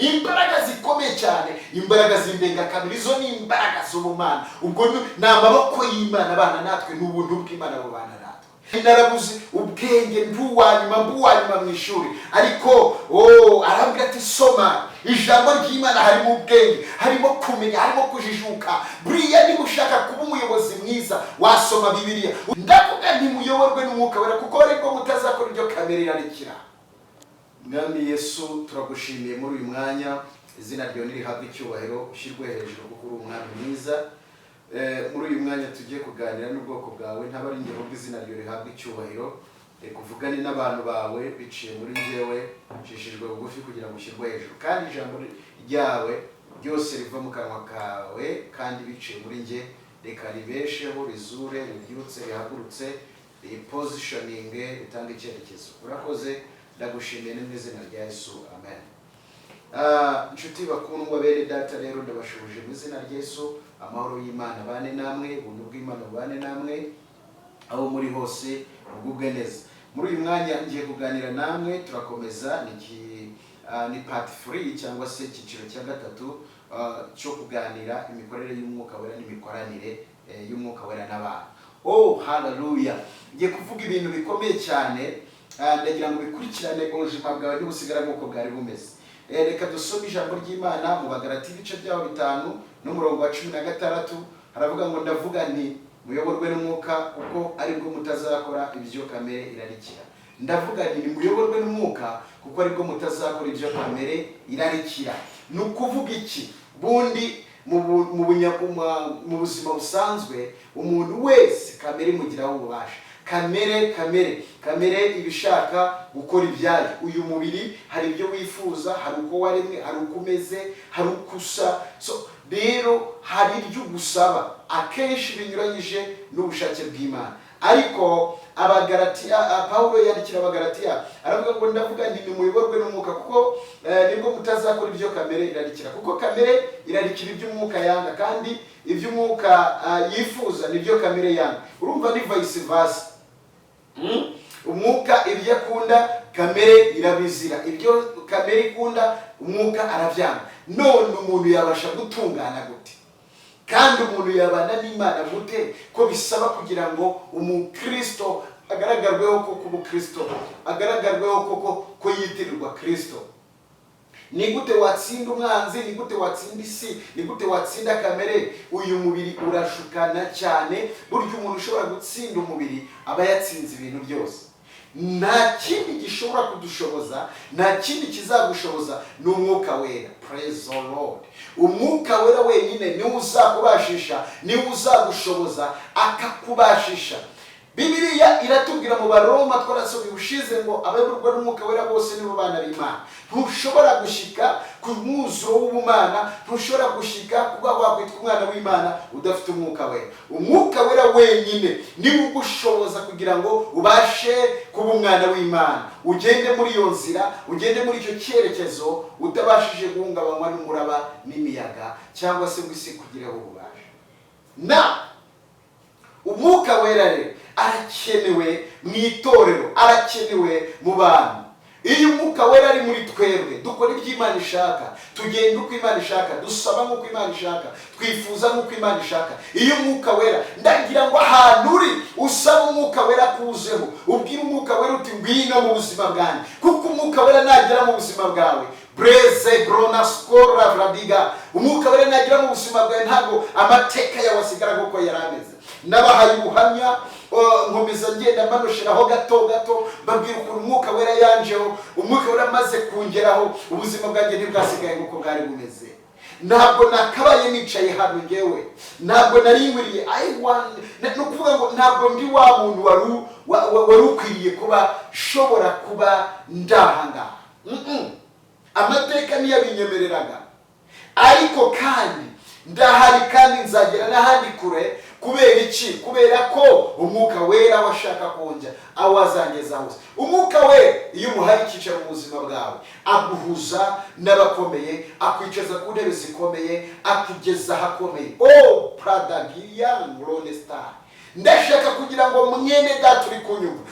imbaraga zikomeye cyane, imbaraga z'indengakamere. Izo ni imbaraga z'ubumana. Ubwo ni amaboko y'Imana abana natwe, n'ubuntu bw'Imana bubana natwe. Narabuze ubwenge nduwanyuma mu ishuri, ariko arambwira ati soma ijambo ry'Imana, harimo ubwenge, harimo kumenya, harimo kujijuka. Buriya niba ushaka kuba umuyobozi mwiza wasoma Bibiliya. Ndavuga ntimuyoborwe n'Umwuka Wera, kuko ariko mutazakora ibyo kamere irarikira. Mwami Yesu, turagushimiye muri uyu mwanya, izina ryawe nirihabwe icyubahiro, ushyirwe hejuru kuko uri umwami mwiza. Muri uyu mwanya tugiye kuganira n'ubwoko bwawe, ntabari ingero bw'izina ryawe rihabwe icyubahiro. Kuvugane n'abantu bawe biciye muri njyewe, nshishijwe bugufi kugira ngo ushyirwe hejuru, kandi ijambo ryawe ryose riva mu kanwa kawe kandi biciye muri njye, reka ribesheho, rizure, ribyutse, rihagurutse, ripositioninge, ritange icyerekezo. Urakoze, ndagushimiye mu izina rya Yesu, amen. Inshuti bakundwa bene data, rero ndabashubije mu izina rya Yesu. Amahoro y'Imana bane namwe, ubuntu bw'Imana bane namwe, aho muri hose mugubwe neza. Muri uyu mwanya ngiye kuganira namwe, turakomeza ni part 3 cyangwa se icyiciro cya gatatu cyo kuganira imikorere y'Umwuka Wera n'imikoranire y'Umwuka Wera n'abantu. Hallelujah. Ngiye kuvuga ibintu bikomeye cyane, ndagira ngo bikurikirane ubuzima bwawe n'ubusigara nk'uko bwari bumeze. Reka dusome ijambo ry'Imana mu Bagalati ibice byaho 5 n'umurongo wa 16. Haravuga ngo ndavuga nti muyoborwe n'Umwuka, kuko aribwo mutazakora ibyo kamere irarikira. Ndavuga nti muyoborwe n'Umwuka, kuko aribwo mutazakora ibyo kamere irarikira. Nukuvuga iki? Bundi mu buzima busanzwe umuntu wese kamere imugiraho ububasha. Kamere ibishaka gukora ibyayo. Uyu mubiri hari ibyo wifuza, hari uko waremwe, hari uko umeze, hari uko usa. Rero hari ibyo ugusaba akenshi binyuranyije n'ubushake bw'Imana. Ariko Pawulo yandikira Abagalatiya aravuga ngo ndavuga nti nimuyoborwe n'Umwuka, kuko nibwo mutazakora ibyo kamere irarikira. Kuko kamere irarikira ibyo Umwuka yanga, kandi ibyo Umwuka yifuza nibyo kamere yanga. Urumva ni vice versa. Umwuka ibyo akunda kamere irabizira, ibyo kamere ikunda Umwuka arabyanga. None umuntu yabasha gutungana gute? Kandi umuntu yabana n'Imana gute? Ko bisaba kugira ngo umukristo agaragarweho ko kuba Kristo, agaragarweho ko yitirirwa Kristo. Ni gute watsinda umwanzi? Ni gute watsinda isi? Ni gute watsinda kamere? Uyu mubiri urashukana cyane. Burya umuntu ushobora gutsinda umubiri aba yatsinze ibintu byose. Nta kindi gishobora kudushoboza, nta kindi kizagushoboza ni Umwuka Wera. Praise the Lord. Umwuka Wera wenyine niwe uzakubashisha, niwe uzagushoboza akakubashisha. Bibiliya iratubwira mu Baroma twarasomye ushize ngo abayoborwa n'Umwuka Wera bose nibo bana b'Imana. Ntushobora gushika ku mwuzuro w'ubumana, ntushobora gushika kuba wakwitwa umwana w'Imana udafite Umwuka Wera. Umwuka Wera wenyine niwe ugushoboza kugira ngo ubashe kuba umwana w'Imana, ugende muri iyo nzira, ugende muri icyo cyerekezo, utabashije guhungabanywa n'umuraba n'imiyaga cyangwa se ngo isi kugireho ububasha. Umwuka Wera rero arakenewe mu itorero, arakenewe mu bantu. Iyo Umwuka Wera ari muri twebwe, dukora ibyo Imana ishaka, tugenda uko Imana ishaka, dusaba nk'uko Imana ishaka, twifuza nk'uko Imana ishaka. Iyo Umwuka Wera, ndagira ngo ahantu uri usaba Umwuka Wera kuzeho, ubwira Umwuka Wera uti ngwino mu buzima bwanjye, kuko Umwuka Wera nagera mu buzima bwawe, breze grona skora vradiga, Umwuka Wera nagera mu buzima bwawe, ntabwo amateka yawe asigara nk'uko yarameze. Nabahaye ubuhamya, nkomeza ngenda manosheraho gato babwira ukuntu Umwuka Wera yanjeho. Umwuka Wera amaze kungeraho, ubuzima bwanjye ntibwasigaye nk'uko bwari bumeze. Ntabwo nakabaye nicaye hano ngewe, ntabwo naringwiriye. No kuvuga ngo ntabwo ndi wa muntu wari ukwiriye kuba shobora kuba ndahanga. Amateka niyo binyemereraga, ariko kandi ndahari kandi nzagera n'ahandi kure. Kubera iki? Kubera ko Umwuka Wera washaka konja awazangeza hose. Umwuka Wera iyo umuhaye icyicaro mu buzima bwawe, aguhuza n'abakomeye, akwicaza ku ntebe zikomeye, akugeza ahakomeye. Pradagiya Ronestar. Ndashaka kugira ngo mwene data uri kunyumva,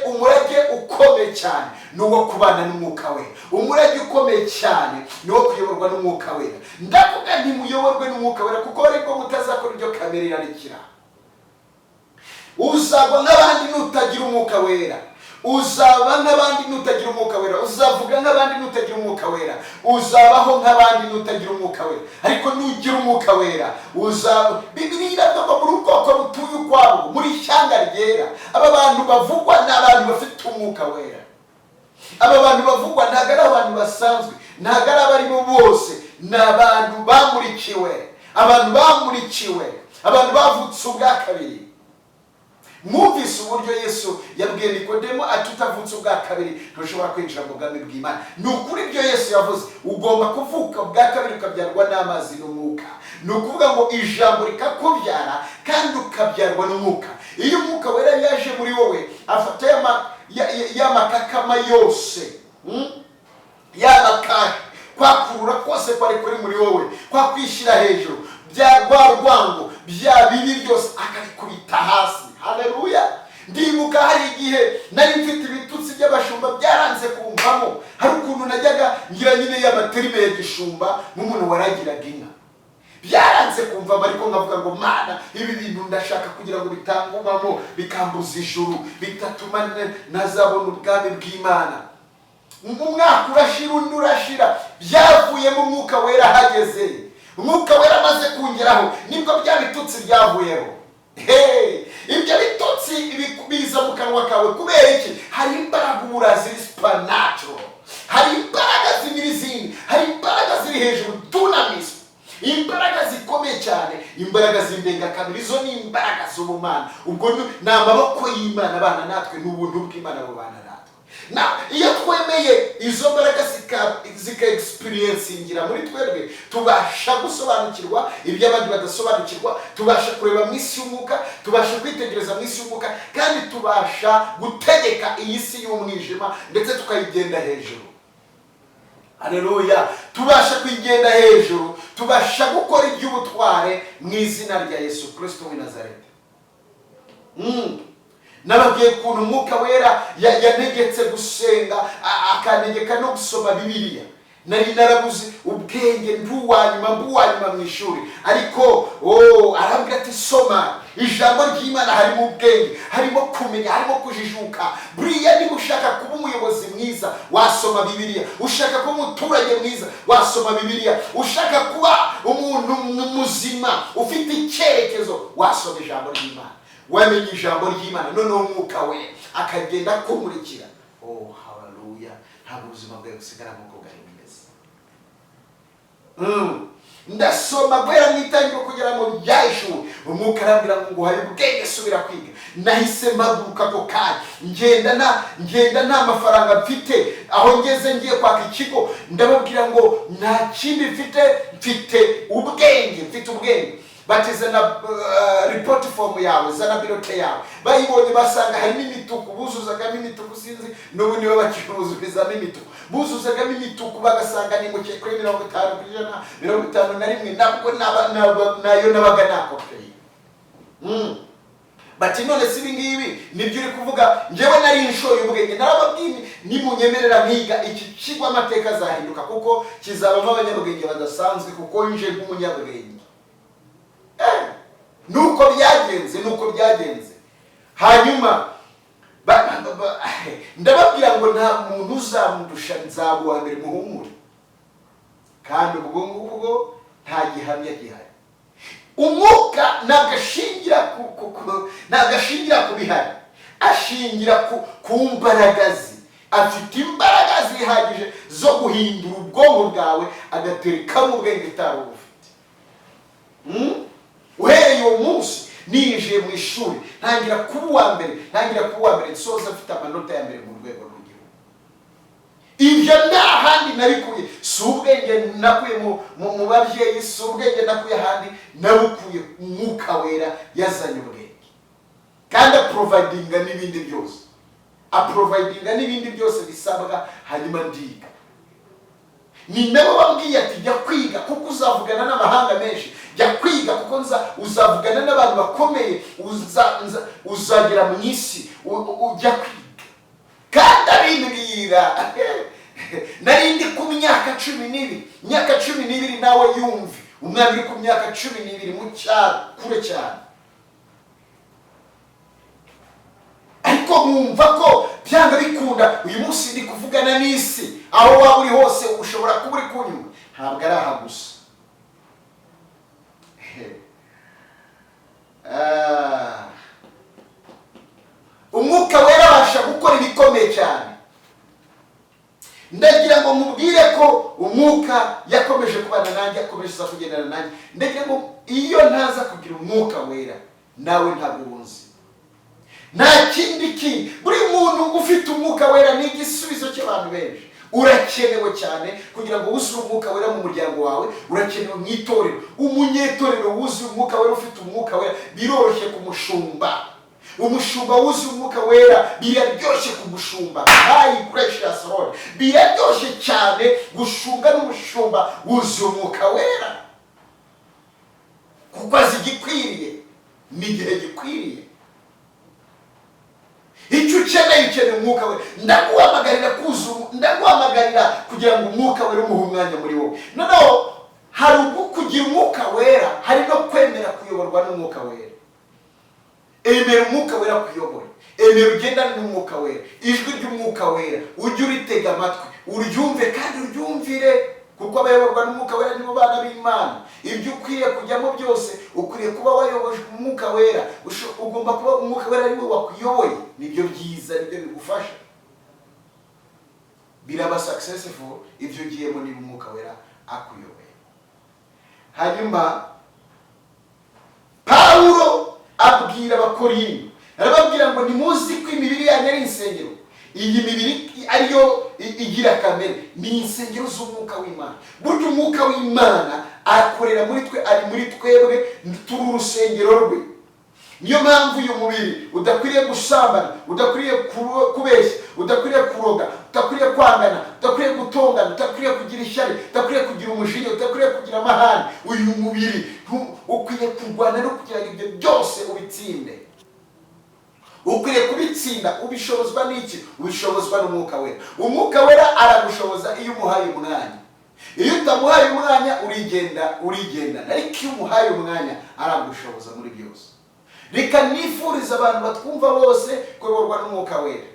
umurage ukomeye cyane, n'uwo kubana n'umwuka wera. Umurage ukomeye cyane n'uwo kuyoborwa n'umwuka wera. Ndavuga ntimuyoborwe n'umwuka wera kuko ariko mutazakora ibyo kamere irarikira. Uzagwa nk'abandi nutagira umwuka wera, uzaba nk'abandi nutagira umwuka wera, uzavuga nk'abandi nutagira umwuka wera, uzabaho nk'abandi nutagira umwuka wera. Ariko nugira umwuka wera Bibiliya iravuga muri ubwoko butuye ukwabo, muri shyanga ryera. Aba bantu bavugwa ni abantu bafite umwuka wera. Aba bantu bavugwa ntabwo ari abantu basanzwe, ntabwo ari abarimo bose, ni abantu bamurikiwe, abantu bamurikiwe, abantu bavutse ubwa kabiri. Mwumvise uburyo Yesu yabwiye Nikodemo ati utavutse ubwa kabiri ntushobora kwinjira mu bwami bw'Imana. Ni ukuri ibyo Yesu yavuze, ugomba kuvuka ubwa kabiri ukabyarwa n'amazi n'umwuka. Ni ukuvuga ngo ijambo rikakubyara kandi ukabyarwa n'umwuka. Iyo umwuka wera yaje muri wowe afata ya makakama yose, y'amakahe, kwakurura kose kwari kuri muri wowe, kwa kwishyira hejuru, bya rwango, bya bibi byose akabikubita hasi. Haleluya. Ndibuka hari igihe nari mfite ibitutsi by'abashumba byaranze kumvamo. Hari ukuntu najyaga ngira nyine y'amaterime ya gishumba n'umuntu waragiraga inka. Byaranze kumvamo, ariko ngavuga ngo Mana, ibi bintu ndashaka kugira ngo bitangumamo, bikambuza ijuru, bitatuma nazabona ubwami bw'Imana. Umwaka urashira, undi urashira, byavuye mu mwuka wera hageze. Umwuka wera amaze kungeraho nibwo bya bitutsi byavuyeho. Ibyo bitotsi biza mu kanwa kawe kubera iki? Hari imbaraga ubura ziri supernatural, hari imbaraga z'imirizini, hari imbaraga ziri hejuru, dunamis, imbaraga zikomeye cyane, imbaraga z'indengakamere. Izo ni imbaraga z'ubumana. Ubwo ni amaboko y'Imana abana natwe, n'ubuntu bw'Imana bubana natwe. Iyo twemeye izo mbaraga zika experiencingira muri twebwe, tubasha gusobanukirwa ibyo abandi badasobanukirwa, tubasha kureba mu isi y'umwuka, tubasha kwitegereza mu isi y'umwuka, kandi tubasha gutegeka iyi si y'umwijima ndetse tukayigenda hejuru. Haleluya. Tubasha kuyigenda hejuru, tubasha gukora iby'ubutware mu izina rya Yesu Kristo w'i Nazareti. Nababwiye ukuntu umwuka wera yanegetse gusenga, akanegeka no gusoma Bibiliya. Nari narabuze ubwenge, mbuwanyuma mu ishuri, ariko arambwira ati soma ijambo ry'Imana. Harimo ubwenge, harimo kumenya, harimo kujijuka. Buriya niba ushaka kuba umuyobozi mwiza wasoma Bibiliya, ushaka kuba umuturage mwiza wasoma Bibiliya, ushaka kuba umuntu muzima ufite icyerekezo wasoma ijambo ry'Imana. Wamenye ijambo ry'Imana, noneho umwuka we akagenda kumurikira. Haleluya. Ntabwo ubuzima bwawe busigara nk'uko bwari bumeze. Ndasoma guhera mu itangiriro kugera mu byahishwe. Umwuka arambwira ngo hari ubwenge, subira kwiga. Nahise mpaguruka ako kanya, ngenda nta mafaranga mfite. Aho ngeze ngiye kwaka ikigo, ndababwira ngo nta kindi mfite ubwenge. Batize na report form yawe, zana bilote yawe. Bayibonye basanga harimo imituku, buzuzagamo imituku, sinzi n'ubu niwe bakibuzuzamo imituku. Buzuzagamo imituku bagasanga ni muke kuri 50%, 51, nabwo nayo nabaga nakopeye. Bati none si bingibi nibyo uri kuvuga? Njewe nari inshoye ubwenge. Narababwiye nimunyemerera nkiga iki kigo amateka azahinduka, kuko kizabamo abanyabwenge badasanzwe, kuko nje nk'umunyabwenge. Nuko byagenze. Hanyuma ndababwira ngo nta muntu uzamudusha, nzabuwa mbere muhumure. Kandi ubwo nta gihamya gihari. Umwuka nagashingira ku bihari, ashingira ku mbaraga ze. Afite imbaraga zihagije zo guhindura ubwonko bwawe, agaterekamo ubwenge utari ufite. Uhereye uwo munsi ninjiye mu ishuri, ntangira kuba uwa mbere, nsoza mfite amanota ya mbere mu rwego rw'igihugu. Ibyo nta handi nabikuye, si ubwenge nakuye mu babyeyi, si ubwenge nakuye ahandi, nabukuye umwuka wera yazanye ubwenge. Kandi aprovidinga n'ibindi byose bisabwa, hanyuma ndiga. Ni nabo bambwiye ati jya kwiga kuko uzavugana n'amahanga menshi, jya kwiga kuko uzavugana n'abantu bakomeye, uzagera mu isi, ujya kwiga. Kandi abimbwiye ndakubwira nari ndi ku myaka 12, imyaka 12 nawe yumve, umwana uri ku myaka 12 mu cyaro kure cyane, ariko mwumva ko byanga bikunda uyu munsi ndi kuvugana n'isi, aho waba uri hose ushobora kuba uri kunyuma, ntabwo ari aha gusa. Umwuka wera abasha gukora ibikomeye cyane. Ndagira ngo mubwire ko umwuka yakomeje kubana nanjye, akomeje kugendana nanjye. Ndagira ngo iyo ntaza kugira umwuka wera nawe ntabwo ubunzi. Nta kindi buri muntu ufite umwuka wera ni igisubizo cy'abantu benshi. Urakenewe cyane kugira ngo wuzuye umwuka wera mu muryango wawe, urakenewe mu itorero. Umunyetorero wuzuye umwuka wera, ufite umwuka wera biroroshye kumushumba. Umushumba wuzuye umwuka wera biraryoshye kumushumba. Hi precious Lord, biraryoshye cyane gushunga n'umushumba wuzuye umwuka wera, kuko azi igikwiriye n'igihe gikwiriye. Icyo ukeneye umwuka wera. Ndaguhamagarira kugira ngo umwuka wera umuhe umwanya muri wowe. Noneho hari kugira umwuka wera, hari no kwemera kuyoborwa n'umwuka wera. Emera umwuka wera kuyobora, emera ugendane n'umwuka wera. Ijwi ry'umwuka wera ujye uritega amatwi, uryumve kandi uryumvire, kuko abayoborwa n'umwuka wera nibo bana b'Imana. Ibyo ukwiye kujyamo byose ukwiye kuba wayobojwe umwuka wera. Ugomba kuba umwuka wera ari we wakuyoboye. Nibyo byiza, nibyo bigufasha. Biraba successful ibyo ugiyemo niba umwuka wera akuyoboye. Hanyuma Pawulo abwira Abakorinto, arababwira ngo nimuzi ko imibiri yanyu ari insengero. Iyi mibiri ariyo igira kamere, ni insengero z'umwuka w'Imana. Burya umwuka w'Imana akorera muri twe, ari muri twebwe, turi urusengero rwe. Niyo mpamvu uyu mubiri udakwiriye gusambana, udakwiriye kubeshya, udakwiriye kuroga, udakwiriye kwangana, udakwiriye gutongana, udakwiriye kugira ishyari, udakwiriye kugira umujinya, udakwiriye kugira amahane. Uyu mubiri ukwiye kurwana no kugira ngo ibyo byose ubitsinde. Ukwiye kubitsinda. Ubishobozwa n'iki? Ubishobozwa n'umwuka wera. Umwuka wera aragushoboza iyo umuhaye umwanya. Iyo utamuhaye umwanya urigenda, ariko iyo umuhaye umwanya aragushoboza muri byose. Reka nifuriza abantu batwumva bose kuyoborwa n'umwuka wera.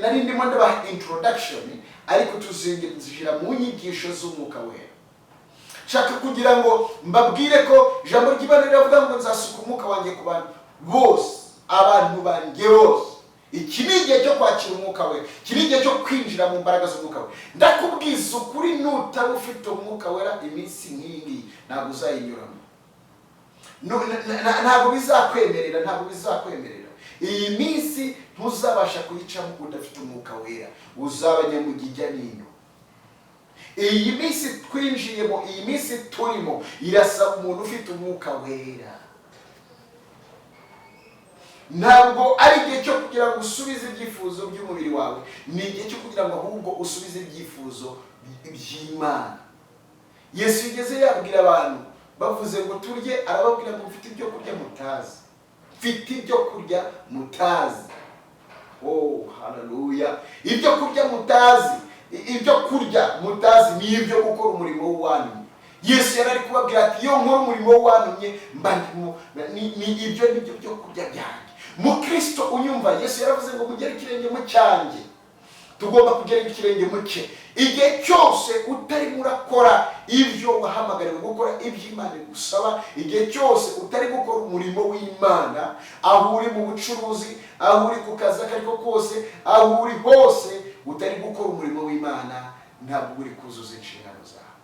Nari ndimo ndabaha introduction, ariko tuzinjira mu nyigisho z'umwuka wera. Nshaka kugira ngo mbabwire ko ijambo ry'Imana riravuga ngo nzasuka umwuka wanjye ku bantu bose, abantu banjye bose. Iki ni igihe cyo kwakira umwuka wera, iki ni igihe cyo kwinjira mu mbaraga z'umwuka wera. Ndakubwiza ukuri, nutaba ufite umwuka wera iminsi nk'iyi ntabwo uzayinyuramo. Ntabwo bizakwemerera. Iyi minsi ntuzabasha kuyicamo udafite umwuka wera, uzaba nyamugijya n'ino. Iyi minsi twinjiyemo, iyi minsi turimo, irasaba umuntu ufite umwuka wera. Ntabwo ari igihe cyo kugira ngo usubize ibyifuzo by'umubiri wawe, ni igihe cyo kugira ngo ahubwo usubize ibyifuzo by'Imana. Yesu yigeze yabwira abantu, bavuze ngo turye, arababwira ngo mfite ibyo kurya mutazi. Mfite ibyo kurya mutazi. Oh, haleluya. Ibyo kurya mutazi. Ibyo kurya mutazi ni ibyo gukora umurimo w'Uwantumye. Yesu yari ari kubabwira ati iyo nkora umurimo w'Uwantumye ibyo nibyo byo kurya byanjye. Mu Kristo unyumva, Yesu yaravuze ngo mugere ikirenge mu cyanjye. Tugomba kugera ikirenge mu cye. Igihe cyose utari murakora ibyo wahamagariwe gukora, ibyo Imana igusaba, igihe cyose utari gukora umurimo w'Imana, aho uri mu bucuruzi, aho uri ku kazi akariko kose, aho uri hose, utari gukora umurimo w'Imana, ntabwo uri kuzuza inshingano zawe.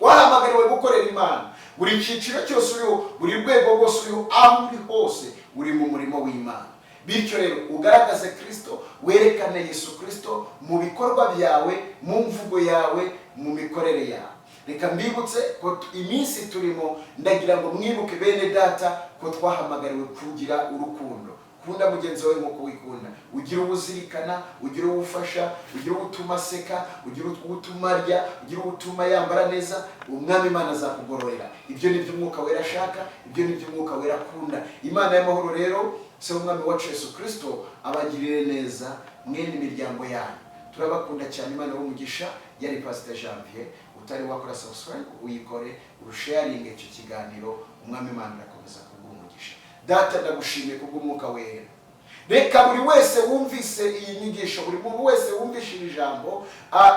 Wahamagariwe gukorera Imana. Buri cyiciro cyose uriho, buri rwego rwose uriho, aho uri hose uri mu murimo w'Imana. Bityo rero ugaragaze Kristo, werekane Yesu Kristo mu bikorwa byawe, mu mvugo yawe, mu mikorere yawe. Reka mbibutse ko iminsi turimo, ndagira ngo mwibuke bene data ko twahamagariwe kugira urukundo. Kunda mugenzi wawe nk'uko wikunda. Ugira ubuzirikana, ugira ubufasha, ugira ubutuma aseka, ugira ubutuma arya, ugira ubutuma yambara neza. Umwami Imana azakugororera. Ibyo ni byo umwuka wera ashaka, ibyo ni byo umwuka wera akunda. Imana y'amahoro rero se umwami wacu Yesu Kristo abagirire neza mwene imiryango yanyu. Turabakunda cyane. Imana y'umugisha. Yari Pastor Janvier. Utari wakora subscribe uyikore, urusharinge icyo kiganiro. Umwami Imana arakomeza kubwumugisha. Data ndagushimiye kubw'umwuka wera. Reka buri wese wumvise iyi nyigisho, buri muntu wese wumvishe ijambo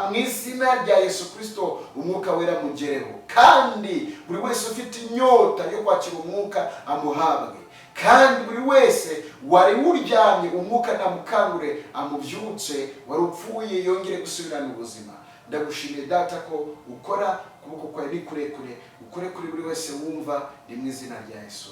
mu izina rya Yesu Kristo, umwuka wera mugereho, kandi buri wese ufite inyota yo kwakira umwuka amuhabwe, kandi buri wese wari uryamye umwuka namukangure amubyutse, wari upfuye yongere gusubirana ubuzima. Ndagushimiye Data ko ukora, kuboko kwawe ni kurekure, ukore kuri buri wese wumva, ni mu izina rya Yesu.